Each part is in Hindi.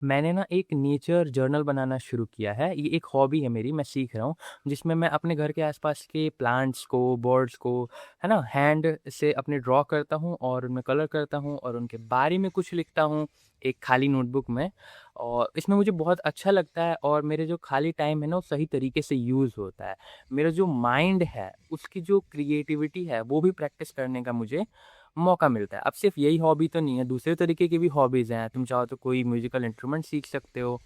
मैंने ना एक नेचर जर्नल बनाना शुरू किया है। ये एक हॉबी है मेरी, मैं सीख रहा हूँ, जिसमें मैं अपने घर के आसपास के प्लांट्स को, बर्ड्स को, है ना, हैंड से अपने ड्रॉ करता हूँ और उनमें कलर करता हूँ और उनके बारे में कुछ लिखता हूँ, एक खाली नोटबुक में। और इसमें मुझे बहुत अच्छा लगता है और मेरे जो खाली टाइम है ना, वो सही तरीके से यूज़ होता है। मेरा जो माइंड है, उसकी जो क्रिएटिविटी है, वो भी प्रैक्टिस करने का मुझे मौका मिलता है। अब सिर्फ यही हॉबी तो नहीं है, दूसरे तरीके की भी हॉबीज़ हैं। तुम चाहो तो कोई म्यूज़िकल इंस्ट्रूमेंट सीख सकते हो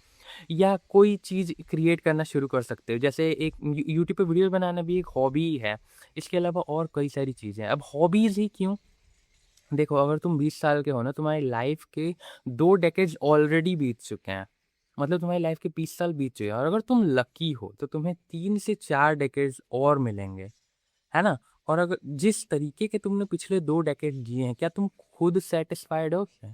या कोई चीज़ क्रिएट करना शुरू कर सकते हो। जैसे एक यूट्यूब पे वीडियो बनाना भी एक हॉबी ही है। इसके अलावा और कई सारी चीज़ें हैं। अब हॉबीज़ ही क्यों? देखो, अगर तुम 20 साल के हो ना, तुम्हारी लाइफ़ के 2 डेकेड्स ऑलरेडी बीत चुके हैं। मतलब तुम्हारी लाइफ़ के 20 साल बीत चुके हैं और अगर तुम लकी हो तो तुम्हें 3 से 4 डेकेड्स और मिलेंगे। है ना? और अगर जिस तरीके के तुमने पिछले 2 डेकेड जिए हैं, क्या तुम खुद सैटिस्फाइड हो क्या?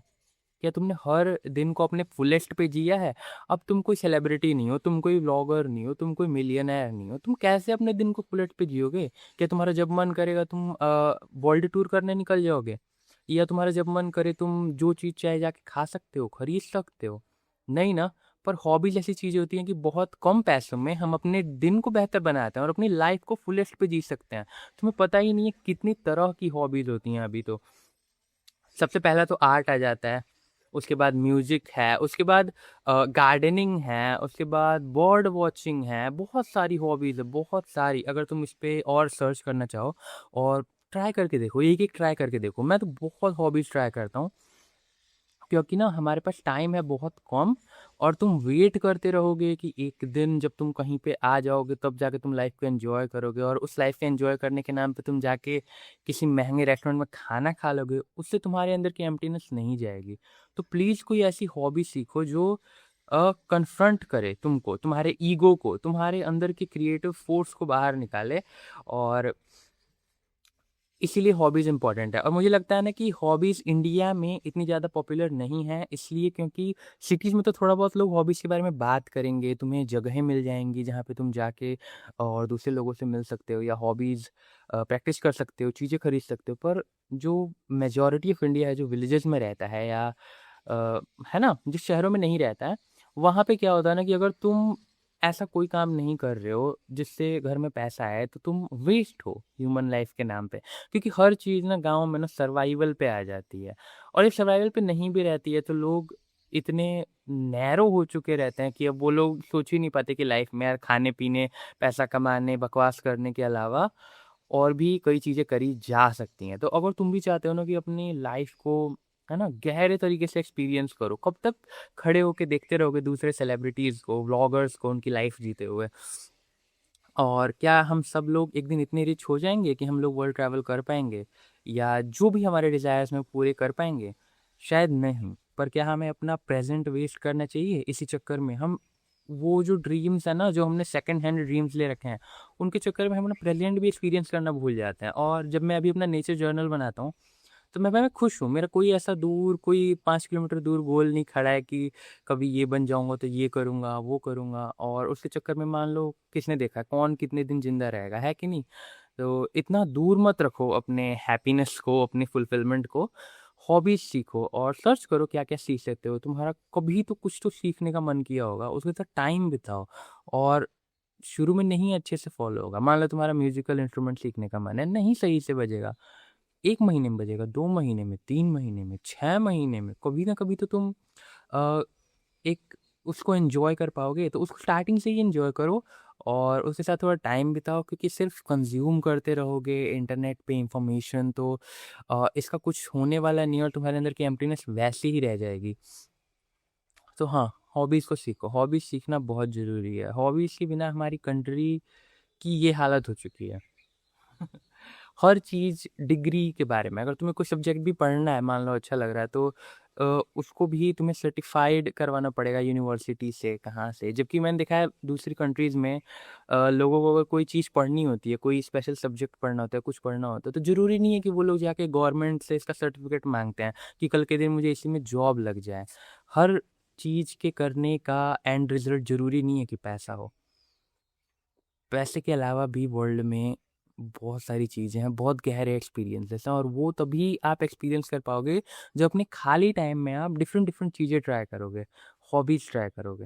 क्या तुमने हर दिन को अपने फुलेस्ट पे जिया है? अब तुम कोई सेलिब्रिटी नहीं हो, तुम कोई व्लॉगर नहीं हो, तुम कोई मिलियनेयर नहीं हो, तुम कैसे अपने दिन को फुलेस्ट पे जियोगे? क्या तुम्हारा जब मन करेगा तुम वर्ल्ड टूर करने निकल जाओगे? या तुम्हारा जब मन करे तुम जो चीज़ चाहे जाके खा सकते हो, खरीद सकते हो? नहीं ना। पर हॉबीज़ ऐसी चीज़ें होती हैं कि बहुत कम पैसों में हम अपने दिन को बेहतर बनाते हैं और अपनी लाइफ़ को फुलेस्ट पे जी सकते हैं। तुम्हें पता ही नहीं है कितनी तरह की हॉबीज़ होती हैं अभी तो। सबसे पहला तो आर्ट आ जाता है, उसके बाद म्यूज़िक है, उसके बाद गार्डनिंग है, उसके बाद बर्ड वॉचिंग है, बहुत सारी हॉबीज़ है, बहुत सारी। अगर तुम इस पे और सर्च करना चाहो और ट्राई करके देखो, एक-एक ट्राई करके देखो। मैं तो बहुत हॉबीज़ ट्राई करता हूँ। क्योंकि ना हमारे पास टाइम है बहुत कम और तुम वेट करते रहोगे कि एक दिन जब तुम कहीं पे आ जाओगे तब जाके तुम लाइफ को एंजॉय करोगे और उस लाइफ को एंजॉय करने के नाम पे तुम जाके किसी महंगे रेस्टोरेंट में खाना खा लोगे, उससे तुम्हारे अंदर की एम्प्टीनेस नहीं जाएगी। तो प्लीज़ कोई ऐसी हॉबी सीखो जो कन्फ्रंट करे तुमको, तुम्हारे ईगो को, तुम्हारे अंदर की क्रिएटिव फोर्स को बाहर निकाले। और इसीलिए हॉबीज़ इम्पोर्टेंट है और मुझे लगता है ना कि हॉबीज़ इंडिया में इतनी ज़्यादा पॉपुलर नहीं है, इसलिए क्योंकि सिटीज़ में तो थोड़ा बहुत लोग हॉबीज़ के बारे में बात करेंगे, तुम्हें जगहें मिल जाएँगी जहाँ पे तुम जाके और दूसरे लोगों से मिल सकते हो या हॉबीज़ प्रैक्टिस कर सकते हो, चीज़ें खरीद सकते हो। पर जो मेजॉरिटी ऑफ इंडिया है, जो विलेजेस में रहता है या है ना, जिस शहरों में नहीं रहता है, वहाँ पे क्या होता है ना कि अगर तुम ऐसा कोई काम नहीं कर रहे हो जिससे घर में पैसा आए, तो तुम वेस्ट हो ह्यूमन लाइफ के नाम पे। क्योंकि हर चीज़ ना गाँव में ना सर्वाइवल पे आ जाती है और जब सर्वाइवल पे नहीं भी रहती है तो लोग इतने नैरो हो चुके रहते हैं कि अब वो लोग सोच ही नहीं पाते कि लाइफ में यार खाने-पीने, पैसा कमाने, बकवास करने के अलावा और भी कई चीज़ें करी जा सकती हैं। तो अगर तुम भी चाहते हो ना कि अपनी लाइफ को, है ना, गहरे तरीके से एक्सपीरियंस करो, कब तक खड़े होके देखते रहोगे दूसरे सेलिब्रिटीज़ को, व्लॉगर्स को उनकी लाइफ जीते हुए? और क्या हम सब लोग एक दिन इतने रिच हो जाएँगे कि हम लोग वर्ल्ड ट्रैवल कर पाएँगे? या जो भी हमारे डिज़ायर्स हैं पूरे कर पाएँगे? शायद नहीं। पर क्या हमें अपना प्रेज़ेंट वेस्ट करना चाहिए इसी चक्कर में? हम वो जो ड्रीम्स हैं ना, जो हमने सेकंड हैंड ड्रीम्स ले रखे हैं, उनके चक्कर में हम अपना प्रेज़ेंट भी एक्सपीरियंस करना भूल जाते हैं। और जब मैं अभी अपना नेचर जर्नल बनाता हूँ, तो मैं खुश हूँ। मेरा कोई ऐसा दूर, कोई 5 किलोमीटर दूर गोल नहीं खड़ा है कि कभी ये बन जाऊँगा तो ये करूँगा, वो करूँगा और उसके चक्कर में मान लो किसने देखा, कौन कितने दिन ज़िंदा रहेगा, है कि नहीं? तो इतना दूर मत रखो अपने हैप्पीनेस को, अपनी फुलफिलमेंट को। हॉबीज़ सीखो और सर्च करो क्या-क्या सीख सकते हो। तुम्हारा कभी तो कुछ तो सीखने का मन किया होगा, उसके साथ टाइम बिताओ और शुरू में नहीं अच्छे से फ़ॉलो होगा। मान लो तुम्हारा म्यूज़िकल इंस्ट्रूमेंट सीखने का मन है, नहीं सही से बजेगा। 1 महीने में बजेगा, 2 महीने में, 3 महीने में, 6 महीने में, कभी ना कभी तो तुम अ, एक उसको एन्जॉय कर पाओगे। तो उसको स्टार्टिंग से ही एन्जॉय करो और उसके साथ थोड़ा टाइम बिताओ क्योंकि सिर्फ़ कंज़्यूम करते रहोगे इंटरनेट पे इन्फॉर्मेशन तो इसका कुछ होने वाला नहीं है और तुम्हारे अंदर की एम्प्टीनेस वैसे ही रह जाएगी। तो हाँ, हॉबीज़ को सीखो, हॉबीज़ सीखना बहुत ज़रूरी है। हॉबीज़ के बिना हमारी कंट्री की ये हालत हो चुकी है। हर चीज़ डिग्री के बारे में, अगर तुम्हें कोई सब्जेक्ट भी पढ़ना है, मान लो अच्छा लग रहा है तो उसको भी तुम्हें सर्टिफ़ाइड करवाना पड़ेगा यूनिवर्सिटी से, कहाँ से। जबकि मैंने देखा है दूसरी कंट्रीज़ में लोगों को अगर कोई चीज़ पढ़नी होती है, कोई स्पेशल सब्जेक्ट पढ़ना होता है, कुछ पढ़ना होता है, तो ज़रूरी नहीं है कि वो लोग जाके गवर्नमेंट से इसका सर्टिफ़िकेट माँगते हैं कि कल के दिन मुझे इसी में जॉब लग जाए। हर चीज़ के करने का एंड रिज़ल्ट ज़रूरी नहीं है कि पैसा हो। पैसे के अलावा भी वर्ल्ड में बहुत सारी चीज़ें हैं, बहुत गहरे एक्सपीरियंसेस हैं और वो तभी आप एक्सपीरियंस कर पाओगे जब अपने खाली टाइम में आप डिफरेंट डिफरेंट चीज़ें ट्राई करोगे। हॉबीज़ ट्राई करोगे?